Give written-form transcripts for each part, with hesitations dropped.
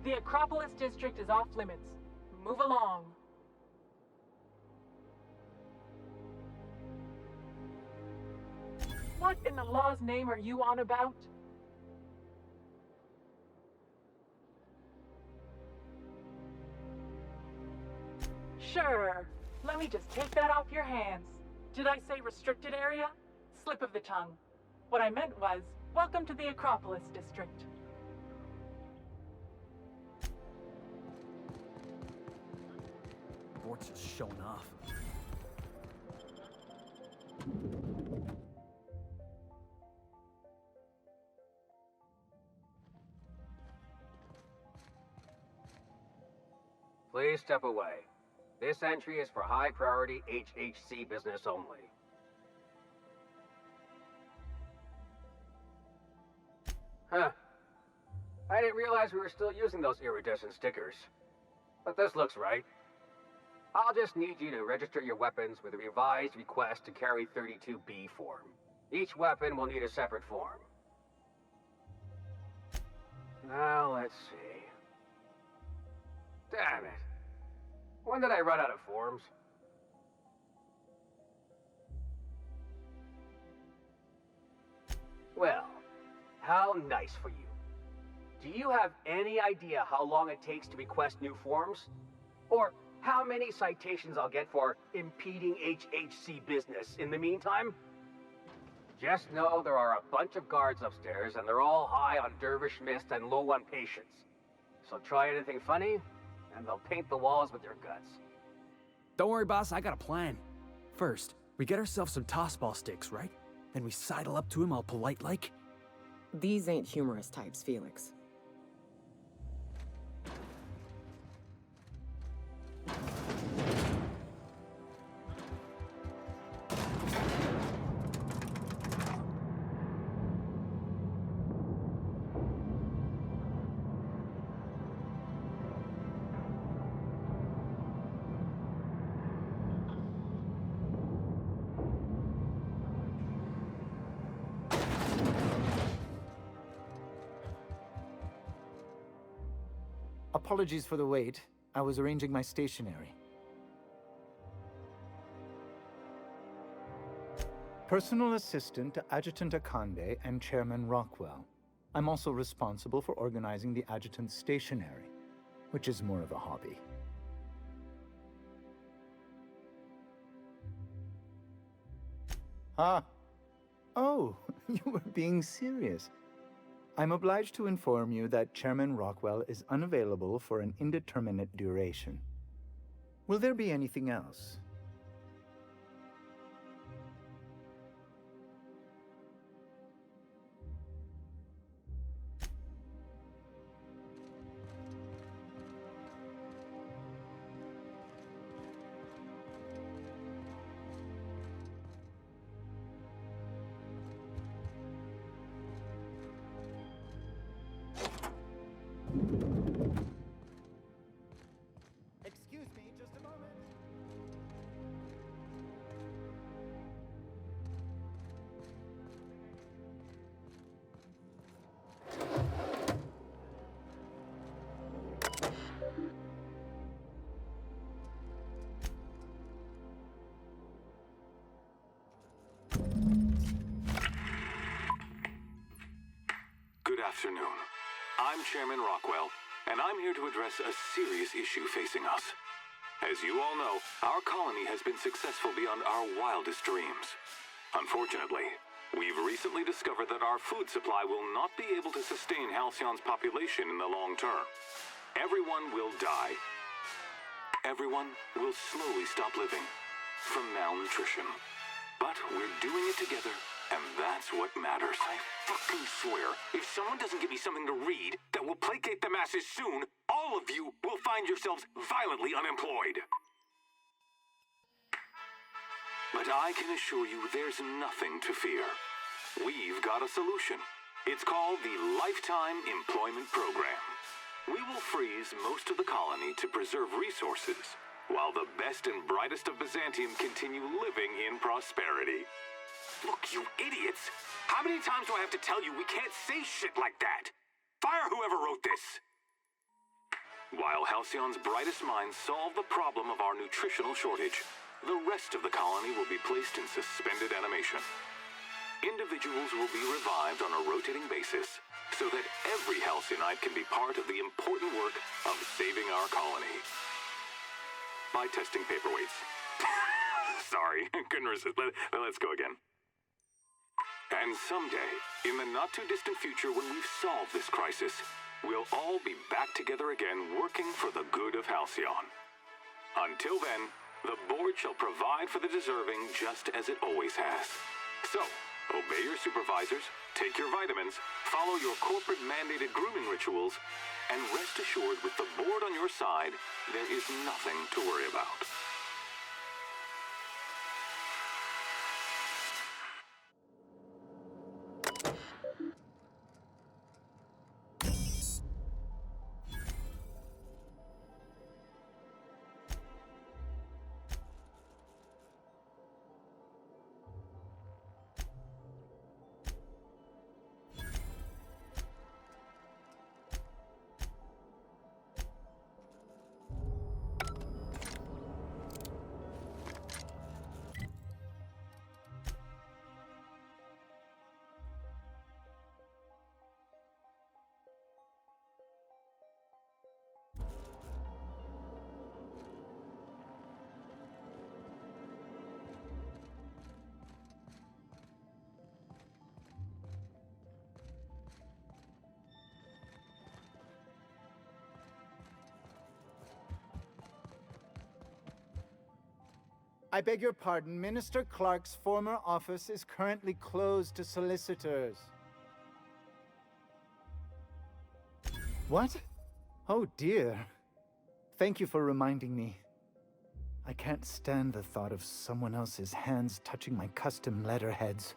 The Acropolis district is off limits. Move along. What in the law's name are you on about? Sure. Let me just take that off your hands. Did I say restricted area? Slip of the tongue. What I meant was, welcome to the Acropolis district. Bort's just showing off. Please step away. This entry is for high-priority HHC business only. Huh. I didn't realize we were still using those iridescent stickers. But this looks right. I'll just need you to register your weapons with a revised request to carry 32B form. Each weapon will need a separate form. Now, let's see. Damn it. When did I run out of forms? Well, how nice for you. Do you have any idea how long it takes to request new forms? Or how many citations I'll get for impeding HHC business in the meantime? Just know there are a bunch of guards upstairs and they're all high on dervish mist and low on patience. So try anything funny, and they'll paint the walls with your guts. Don't worry, boss, I got a plan. First, we get ourselves some tossball sticks, right? Then we sidle up to him all polite-like. These ain't humorous types, Felix. Apologies for the wait. I was arranging my stationery. Personal assistant to Adjutant Akande and Chairman Rockwell. I'm also responsible for organizing the adjutant's stationery, which is more of a hobby. Ah. Oh, you were being serious. I'm obliged to inform you that Chairman Rockwell is unavailable for an indeterminate duration. Will there be anything else? Excuse me, just a moment. Good afternoon. I'm Chairman Rockwell, and I'm here to address a serious issue facing us. As you all know, our colony has been successful beyond our wildest dreams. Unfortunately, we've recently discovered that our food supply will not be able to sustain Halcyon's population in the long term. Everyone will die. Everyone will slowly stop living from malnutrition. But we're doing it together, and that's what matters. I fucking swear, if someone doesn't give me something to read that will placate the masses soon, all of you will find yourselves violently unemployed. But I can assure you there's nothing to fear. We've got a solution. It's called the Lifetime Employment Program. We will freeze most of the colony to preserve resources, while the best and brightest of Byzantium continue living in prosperity. Look, you idiots! How many times do I have to tell you we can't say shit like that? Fire whoever wrote this! While Halcyon's brightest minds solve the problem of our nutritional shortage, the rest of the colony will be placed in suspended animation. Individuals will be revived on a rotating basis so that every Halcyonite can be part of the important work of saving our colony. By testing paperweights. Sorry, couldn't resist. Let's go again. And someday, in the not-too-distant future when we've solved this crisis, we'll all be back together again working for the good of Halcyon. Until then, the board shall provide for the deserving just as it always has. So, obey your supervisors, take your vitamins, follow your corporate-mandated grooming rituals, and rest assured with the board on your side, there is nothing to worry about. I beg your pardon, Minister Clark's former office is currently closed to solicitors. What? Oh dear. Thank you for reminding me. I can't stand the thought of someone else's hands touching my custom letterheads.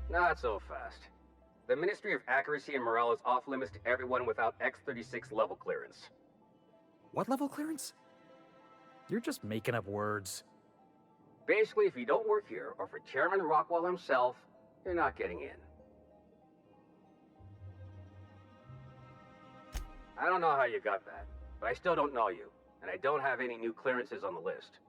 Not so fast. The Ministry of Accuracy and Morale is off limits to everyone without X-36 level clearance. What level clearance? You're just making up words. Basically, if you don't work here, or for Chairman Rockwell himself, you're not getting in. I don't know how you got that, but I still don't know you, and I don't have any new clearances on the list.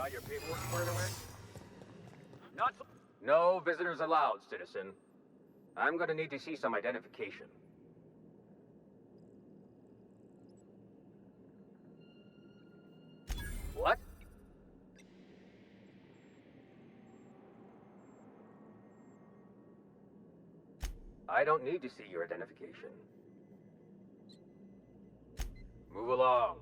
Got your paperwork squared away? Not so. No visitors allowed, citizen. I'm gonna need to see some identification. What? I don't need to see your identification. Move along.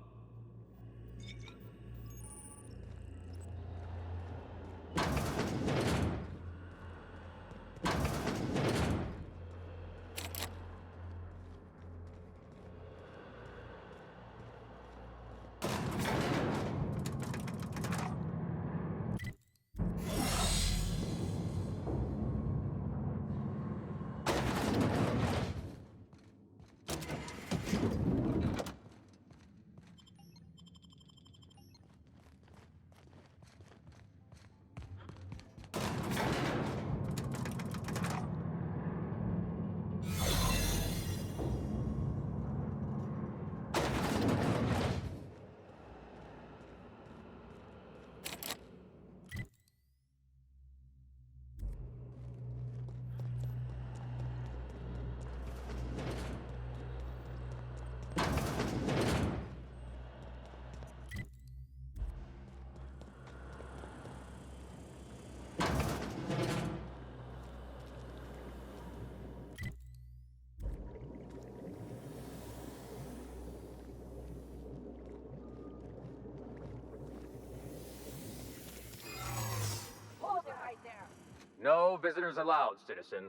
No visitors allowed, citizen.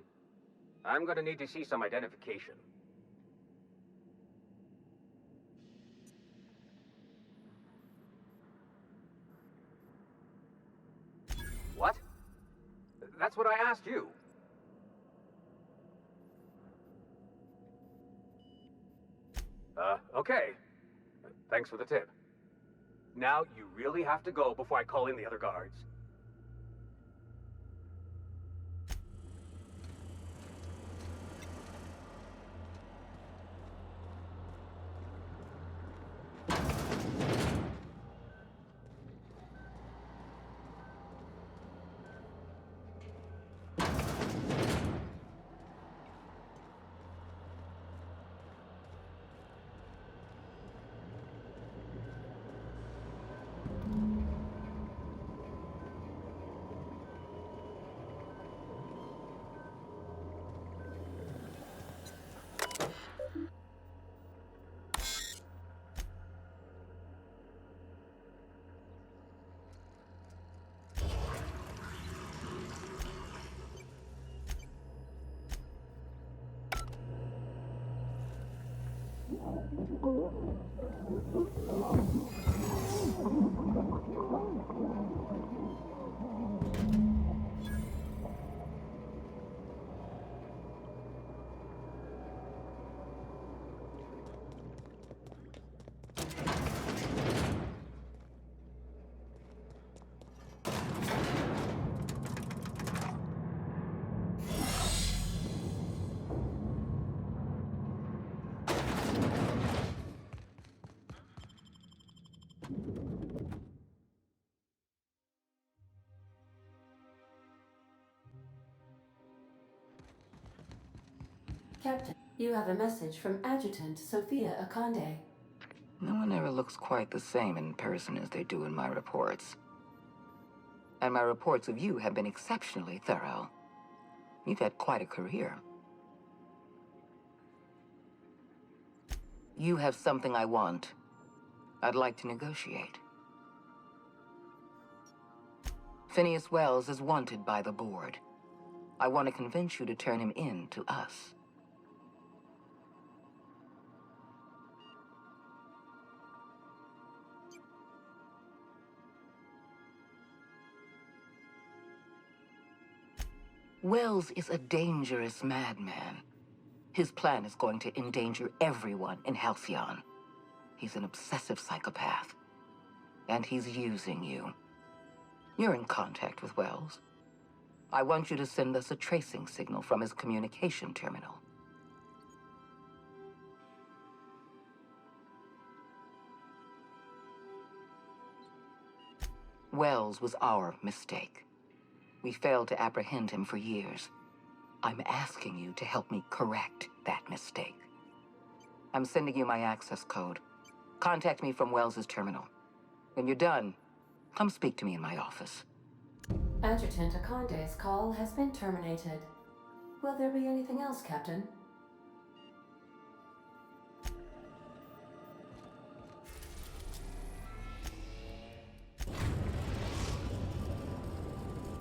I'm gonna need to see some identification. What? That's what I asked you. Okay. Thanks for the tip. Now you really have to go before I call in the other guards. Captain, you have a message from Adjutant Sophia Akande. No one ever looks quite the same in person as they do in my reports. And my reports of you have been exceptionally thorough. You've had quite a career. You have something I want. I'd like to negotiate. Phineas Wells is wanted by the board. I want to convince you to turn him in to us. Wells is a dangerous madman. His plan is going to endanger everyone in Halcyon. He's an obsessive psychopath. And he's using you. You're in contact with Wells. I want you to send us a tracing signal from his communication terminal. Wells was our mistake. We failed to apprehend him for years. I'm asking you to help me correct that mistake. I'm sending you my access code. Contact me from Wells's terminal. When you're done, come speak to me in my office. Adjutant Akonde's call has been terminated. Will there be anything else, Captain?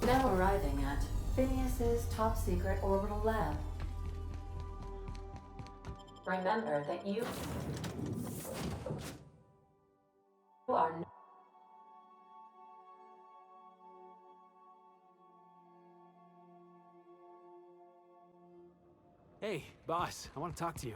Now arriving at Phineas's top-secret orbital lab. Remember that you are Hey, boss, I want to talk to you.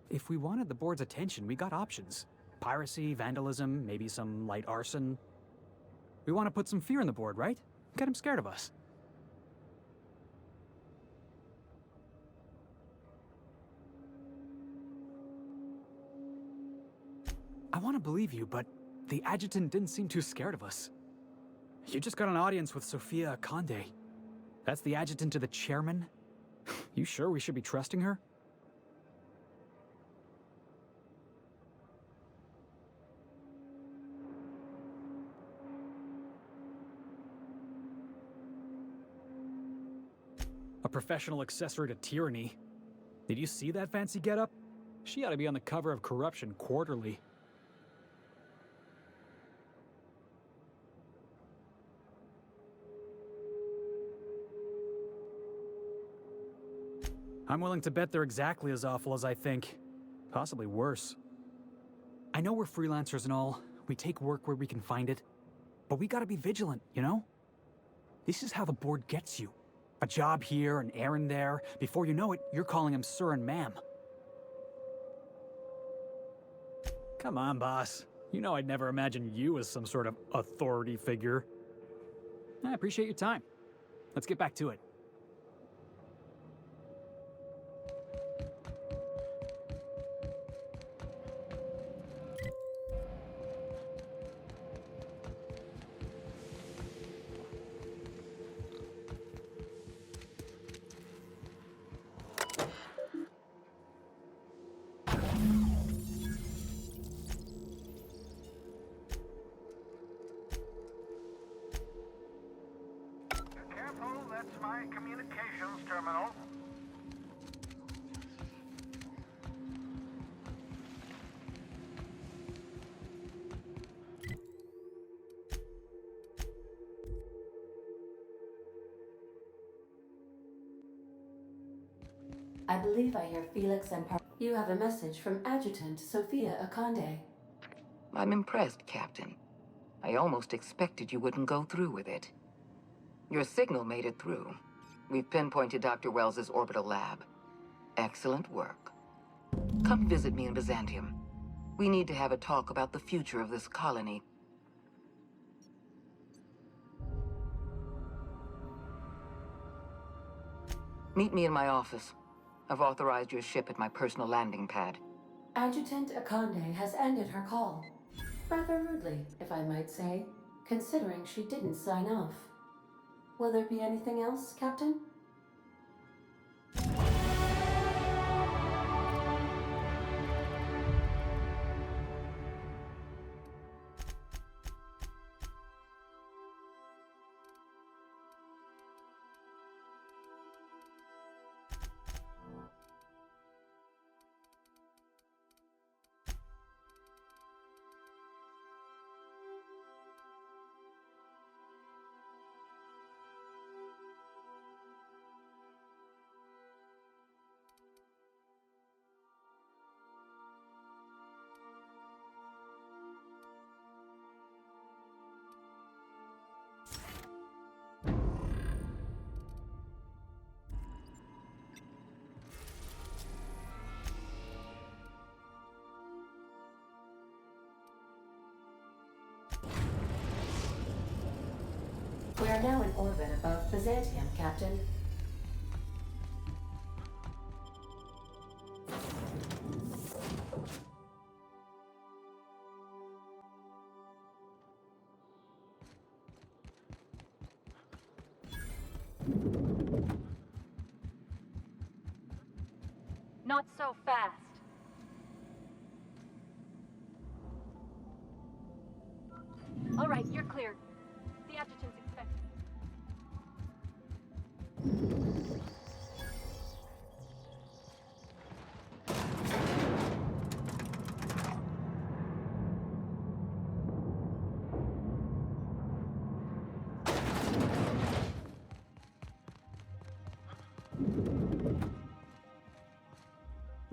If we wanted the board's attention, we got options. Piracy, vandalism, maybe some light arson. We want to put some fear in the board, right? Get them scared of us. I want to believe you, but the adjutant didn't seem too scared of us. You just got an audience with Sophia Akonde. That's the adjutant to the chairman? You sure we should be trusting her? A professional accessory to tyranny. Did you see that fancy getup? She ought to be on the cover of Corruption Quarterly. I'm willing to bet they're exactly as awful as I think. Possibly worse. I know we're freelancers and all. We take work where we can find it. But we gotta be vigilant, you know? This is how the board gets you. A job here, an errand there. Before you know it, you're calling him sir and ma'am. Come on, boss. You know I'd never imagine you as some sort of authority figure. I appreciate your time. Let's get back to it. Careful, that's my communications terminal. I believe I hear Felix and You have a message from Adjutant Sophia Akonde. I'm impressed, Captain. I almost expected you wouldn't go through with it. Your signal made it through. We've pinpointed Dr. Wells's orbital lab. Excellent work. Come visit me in Byzantium. We need to have a talk about the future of this colony. Meet me in my office. I've authorized your ship at my personal landing pad. Adjutant Akonde has ended her call. Rather rudely, if I might say, considering she didn't sign off. Will there be anything else, Captain? We are now in orbit above Byzantium, Captain. Not so fast. All right, you're clear. The adjutant's expecting.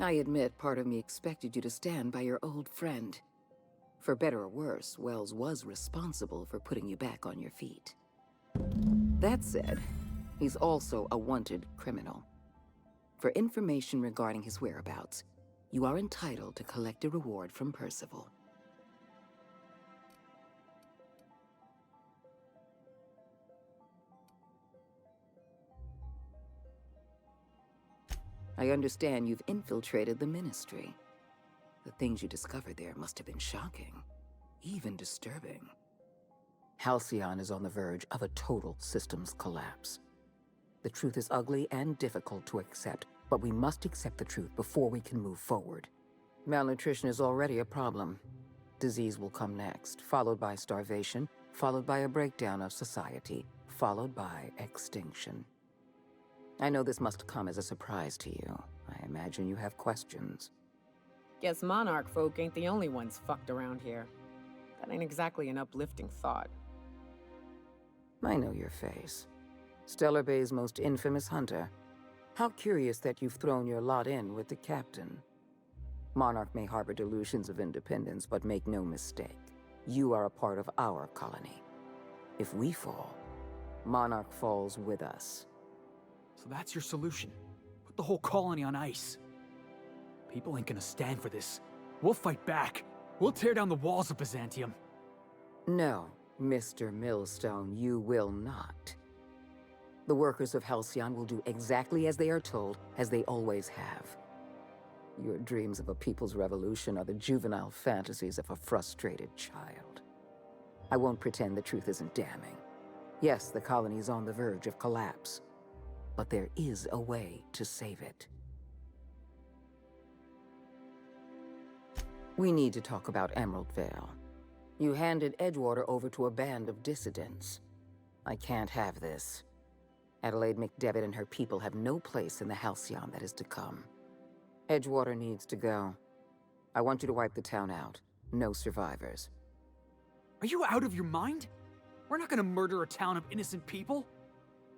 I admit part of me expected you to stand by your old friend. For better or worse, Wells was responsible for putting you back on your feet. That said, he's also a wanted criminal. For information regarding his whereabouts, you are entitled to collect a reward from Percival. I understand you've infiltrated the Ministry. The things you discovered there must have been shocking, even disturbing. Halcyon is on the verge of a total systems collapse. The truth is ugly and difficult to accept, but we must accept the truth before we can move forward. Malnutrition is already a problem. Disease will come next, followed by starvation, followed by a breakdown of society, followed by extinction. I know this must come as a surprise to you. I imagine you have questions. Guess Monarch folk ain't the only ones fucked around here. That ain't exactly an uplifting thought. I know your face. Stellar Bay's most infamous hunter. How curious that you've thrown your lot in with the captain. Monarch may harbor delusions of independence, but make no mistake. You are a part of our colony. If we fall, Monarch falls with us. So that's your solution. Put the whole colony on ice. People ain't gonna stand for this. We'll fight back. We'll tear down the walls of Byzantium. No, Mr. Millstone, you will not. The workers of Halcyon will do exactly as they are told, as they always have. Your dreams of a people's revolution are the juvenile fantasies of a frustrated child. I won't pretend the truth isn't damning. Yes, the colony is on the verge of collapse. But there is a way to save it. We need to talk about Emerald Vale. You handed Edgewater over to a band of dissidents. I can't have this. Adelaide McDevitt and her people have no place in the Halcyon that is to come. Edgewater needs to go. I want you to wipe the town out. No survivors. Are you out of your mind? We're not gonna murder a town of innocent people.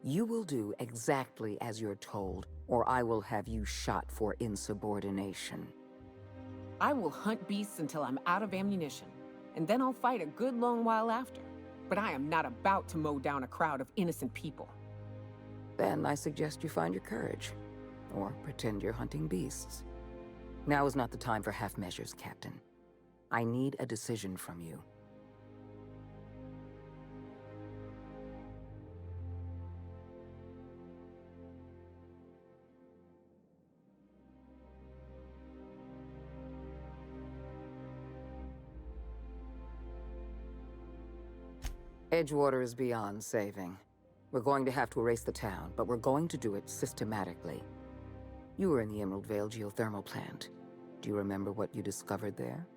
You will do exactly as you're told, or I will have you shot for insubordination. I will hunt beasts until I'm out of ammunition, and then I'll fight a good long while after. But I am not about to mow down a crowd of innocent people. Then I suggest you find your courage, or pretend you're hunting beasts. Now is not the time for half measures, Captain. I need a decision from you. Edgewater is beyond saving. We're going to have to erase the town, but we're going to do it systematically. You were in the Emerald Vale geothermal plant. Do you remember what you discovered there?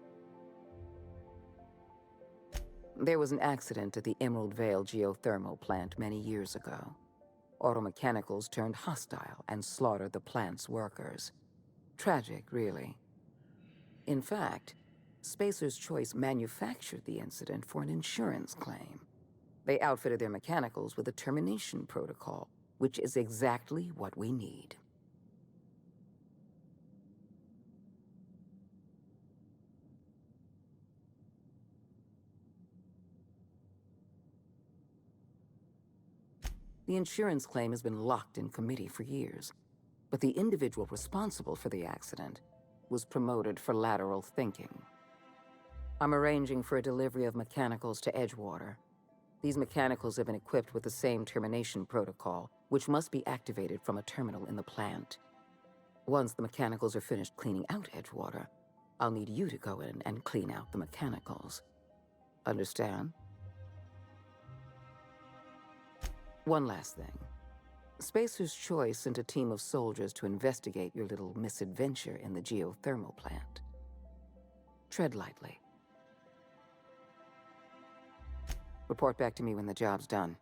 There was an accident at the Emerald Vale geothermal plant many years ago. Automechanicals turned hostile and slaughtered the plant's workers. Tragic, really. In fact, Spacer's Choice manufactured the incident for an insurance claim. They outfitted their mechanicals with a termination protocol, which is exactly what we need. The insurance claim has been locked in committee for years, but the individual responsible for the accident was promoted for lateral thinking. I'm arranging for a delivery of mechanicals to Edgewater. These mechanicals have been equipped with the same termination protocol, which must be activated from a terminal in the plant. Once the mechanicals are finished cleaning out Edgewater, I'll need you to go in and clean out the mechanicals. Understand? One last thing. Spacer's Choice sent a team of soldiers to investigate your little misadventure in the geothermal plant. Tread lightly. Report back to me when the job's done.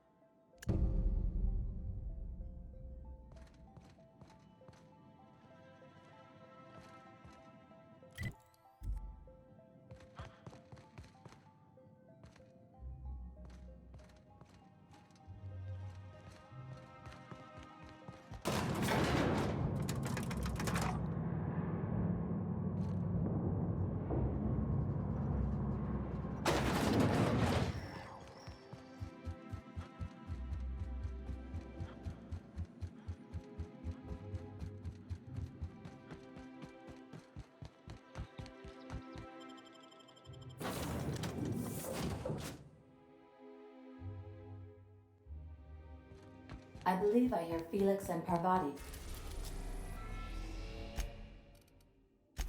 I believe I hear Felix and Parvati.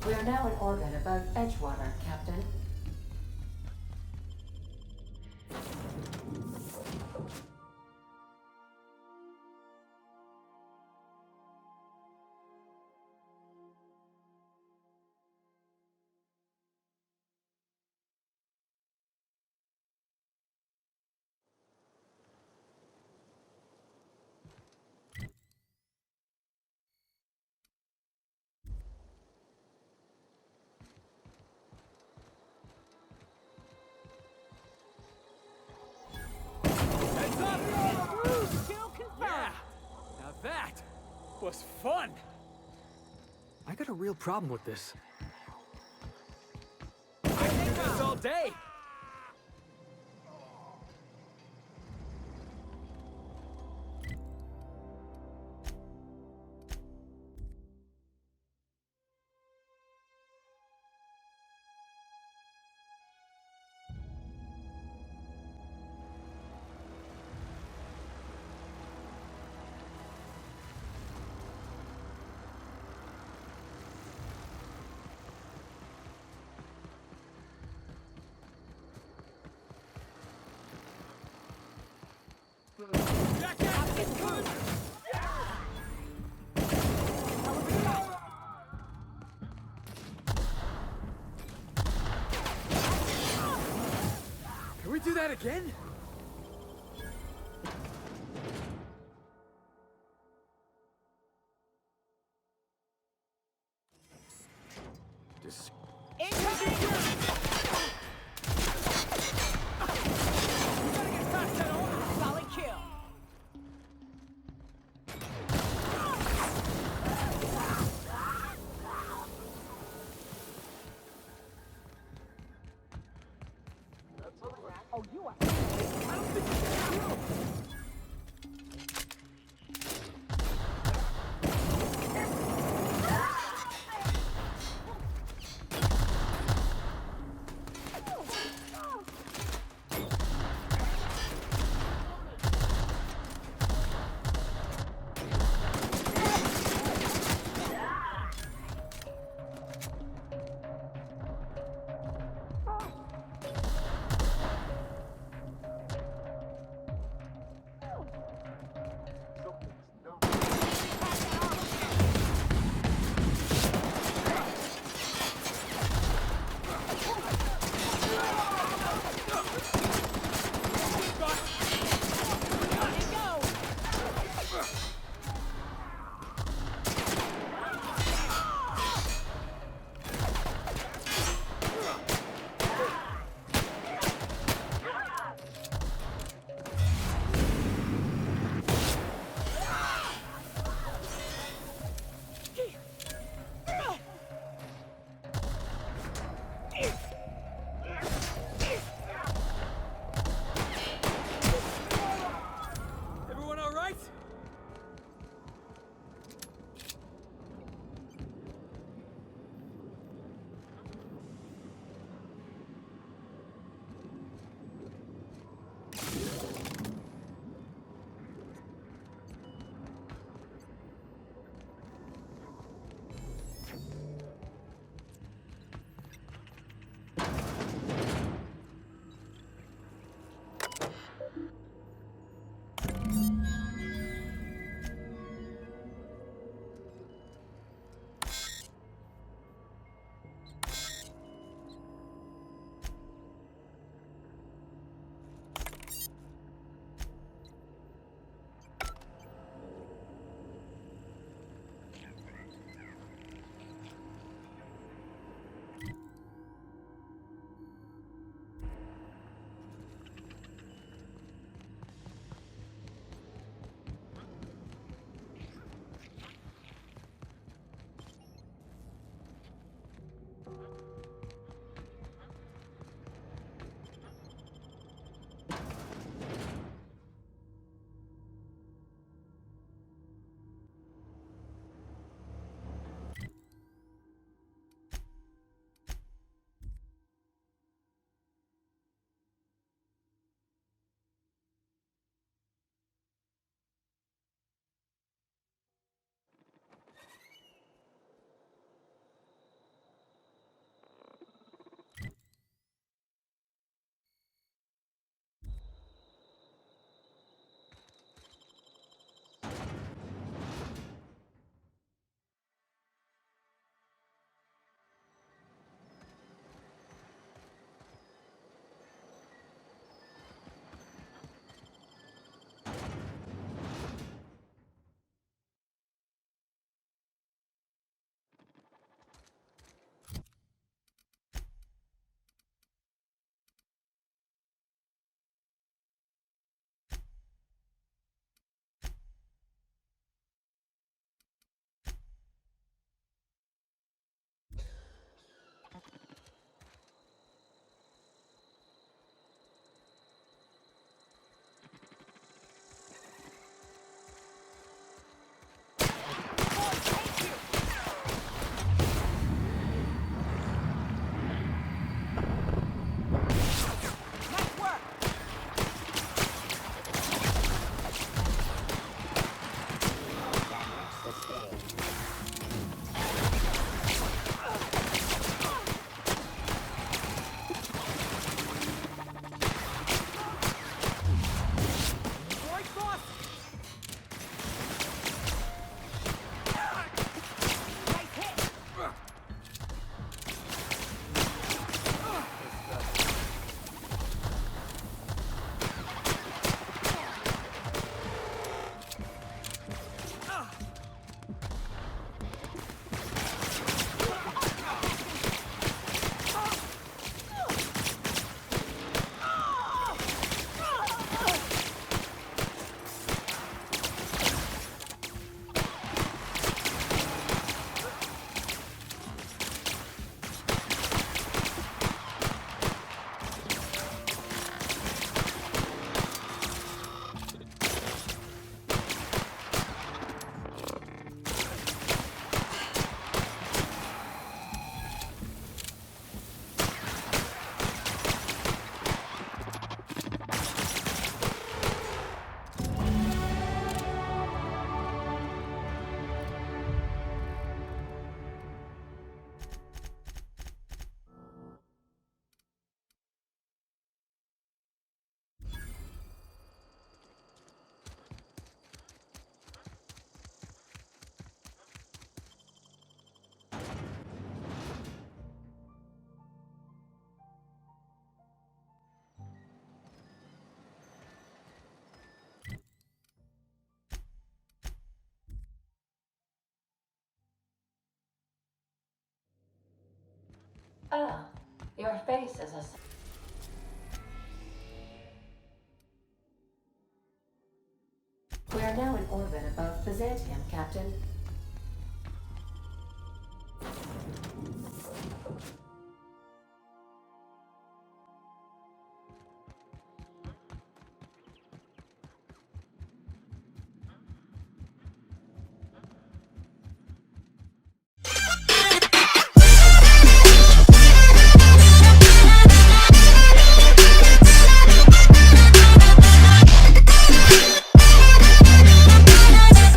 We are now in orbit above Edgewater, Captain. Yeah! Now that was fun! I got a real problem with this. I can do this all day! Can we do that again? Just... Solid kill. Oh, you are. Ah, your face is a... We are now in orbit above Byzantium, Captain.